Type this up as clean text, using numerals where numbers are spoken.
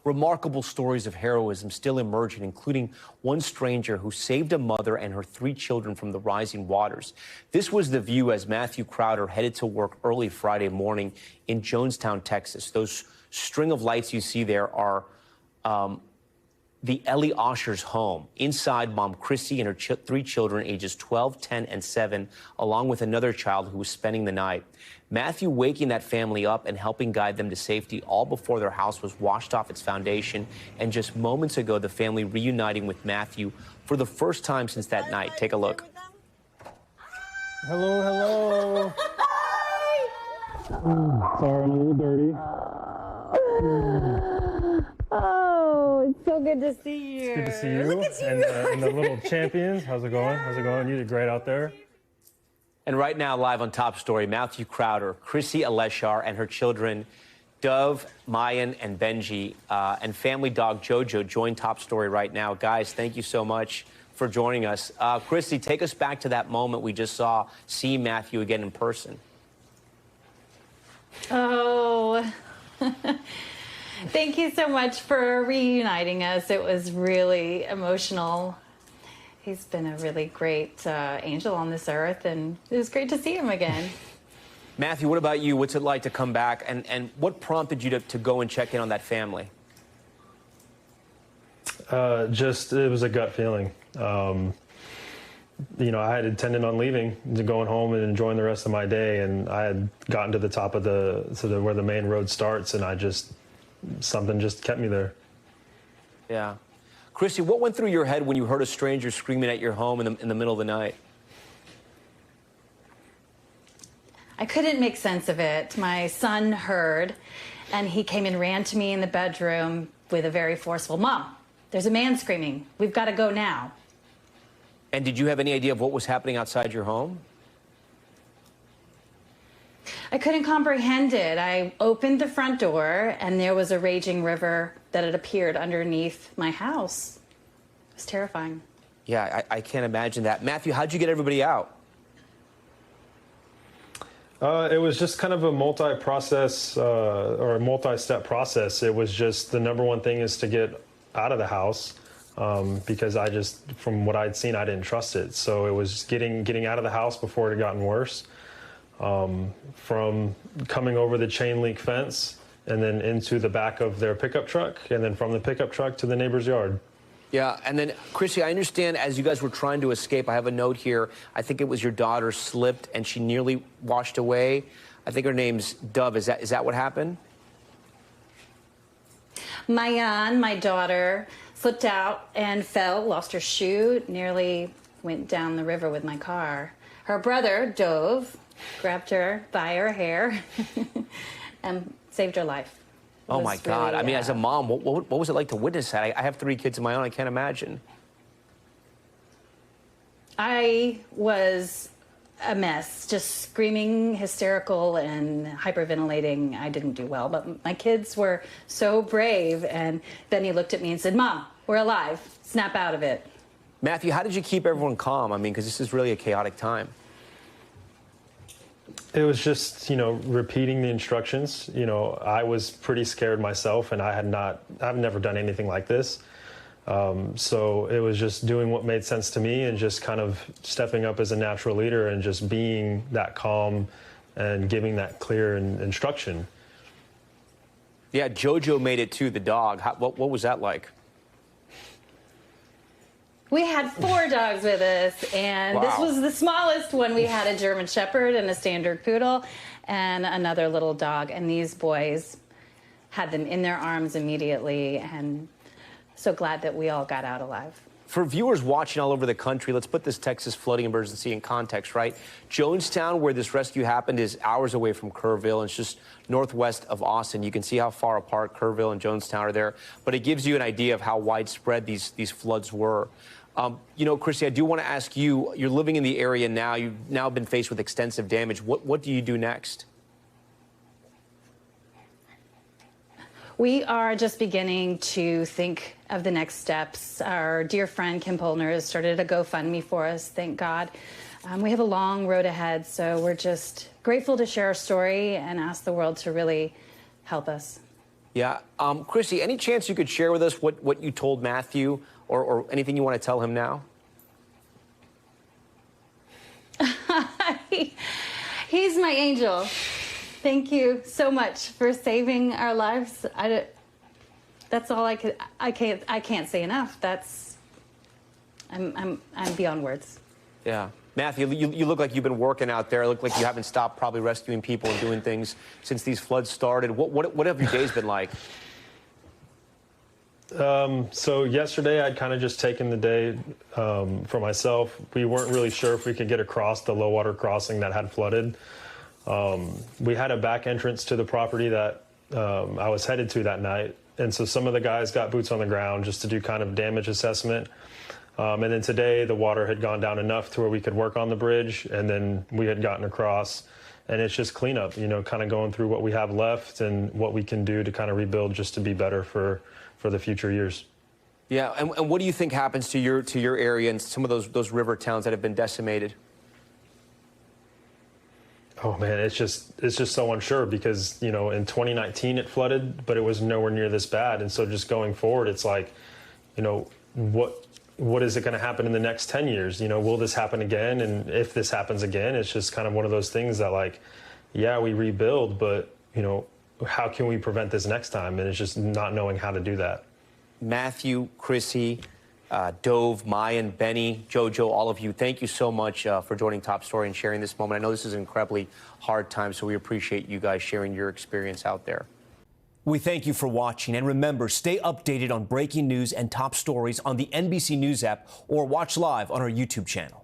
Remarkable stories of heroism still emerging, including one stranger who saved a mother and her 3 children from the rising waters. This was the view as Matthew Crowder headed to work early Friday morning in Jonestown, Texas. Those string of lights you see there are the Eliashar's home. Inside, mom Crissy and her 3 children, ages 12, 10, and 7, along with another child who was spending the night. Matthew waking that family up and helping guide them to safety, all before their house was washed off its foundation. And just moments ago, the family reuniting with Matthew for the first time since that night. Take a look. Hello, hello. Sorry, I'm a little dirty. Oh, it's so good to see you. It's good to see you. Look at you. And the little champions. How's it going? How's it going? You did great out there. And right now, live on Top Story, Matthew Crowder, Crissy Eliashar, and her children, Dove, Mayan, and Benji, and family dog Jojo join Top Story right now. Guys, thank you so much for joining us. Crissy, take us back to that moment we just saw, see Matthew again in person. Oh, thank you so much for reuniting us. It was really emotional. He's been a really great angel on this earth, and it was great to see him again. Matthew, what about you? What's it like to come back, and what prompted you to go and check in on that family? It was a gut feeling. You know, I had intended on leaving, going home and enjoying the rest of my day, and I had gotten to the top of where the main road starts, and something just kept me there. Yeah. Crissy, what went through your head when you heard a stranger screaming at your home in the middle of the night? I couldn't make sense of it. My son heard, and he came and ran to me in the bedroom with a very forceful, "Mom, there's a man screaming. We've got to go now." And did you have any idea of what was happening outside your home? I couldn't comprehend it. I opened the front door, and there was a raging river that had appeared underneath my house. It was terrifying. Yeah, I can't imagine that. Matthew, how'd you get everybody out? It was just kind of a multi-process or a multi-step process. It was just the number one thing is to get out of the house because from what I'd seen, I didn't trust it. So it was getting out of the house before it had gotten worse. From coming over the chain link fence and then into the back of their pickup truck, and then from the pickup truck to the neighbor's yard. Yeah, and then, Crissy, I understand as you guys were trying to escape, I have a note here, I think it was your daughter slipped and she nearly washed away. I think her name's Dove. Is that what happened? Mayan, my daughter, slipped out and fell, lost her shoe, nearly went down the river with my car. Her brother, Dove, grabbed her by her hair and saved her life. Oh, my God. Really, I mean, as a mom, what was it like to witness that? I have 3 kids of my own. I can't imagine. I was a mess, just screaming, hysterical, and hyperventilating. I didn't do well, but my kids were so brave. And then he looked at me and said, "Mom, we're alive. Snap out of it." Matthew, how did you keep everyone calm? I mean, because this is really a chaotic time. It was just, repeating the instructions. I was pretty scared myself, and I've never done anything like this. So it was just doing what made sense to me and just kind of stepping up as a natural leader and just being that calm and giving that clear instruction. Yeah, Jojo made it too, the dog. What was that like? We had 4 dogs with us, and This was the smallest one. We had a German Shepherd and a Standard Poodle and another little dog, and these boys had them in their arms immediately, and so glad that we all got out alive. For viewers watching all over the country, let's put this Texas flooding emergency in context, right? Jonestown, where this rescue happened, is hours away from Kerrville. It's just northwest of Austin. You can see how far apart Kerrville and Jonestown are there, but it gives you an idea of how widespread these floods were. Crissy, I do want to ask you, you're living in the area now. You've now been faced with extensive damage. What do you do next? We are just beginning to think of the next steps. Our dear friend Kim Polner has started a GoFundMe for us, thank God. We have a long road ahead, so we're just grateful to share our story and ask the world to really help us. Yeah. Crissy, any chance you could share with us what you told Matthew or anything you want to tell him now? He's my angel. Thank you so much for saving our lives. That's all I can't say enough. I'm beyond words. Yeah. Matthew, you look like you've been working out there. Look like you haven't stopped probably rescuing people and doing things since these floods started. What have your days been like? So yesterday I'd kind of just taken the day for myself. We weren't really sure if we could get across the low water crossing that had flooded. We had a back entrance to the property that I was headed to that night. And so some of the guys got boots on the ground just to do kind of damage assessment. And then today the water had gone down enough to where we could work on the bridge, and then we had gotten across. And it's just cleanup, you know, kind of going through what we have left and what we can do to kind of rebuild just to be better for the future years. Yeah, and what do you think happens to your area and some of those river towns that have been decimated? Oh man, it's just so unsure because, you know, in 2019 it flooded, but it was nowhere near this bad. And so just going forward, it's like, you know, what is it going to happen in the next 10 years? You know, will this happen again? And if this happens again, it's just kind of one of those things that, like, yeah, we rebuild, but, you know, how can we prevent this next time? And it's just not knowing how to do that. Matthew, Crissy, Dove, Mayan, Benny, Jojo, all of you, thank you so much for joining Top Story and sharing this moment. I know this is an incredibly hard time, so we appreciate you guys sharing your experience out there. We thank you for watching, and remember, stay updated on breaking news and top stories on the NBC News app or watch live on our YouTube channel.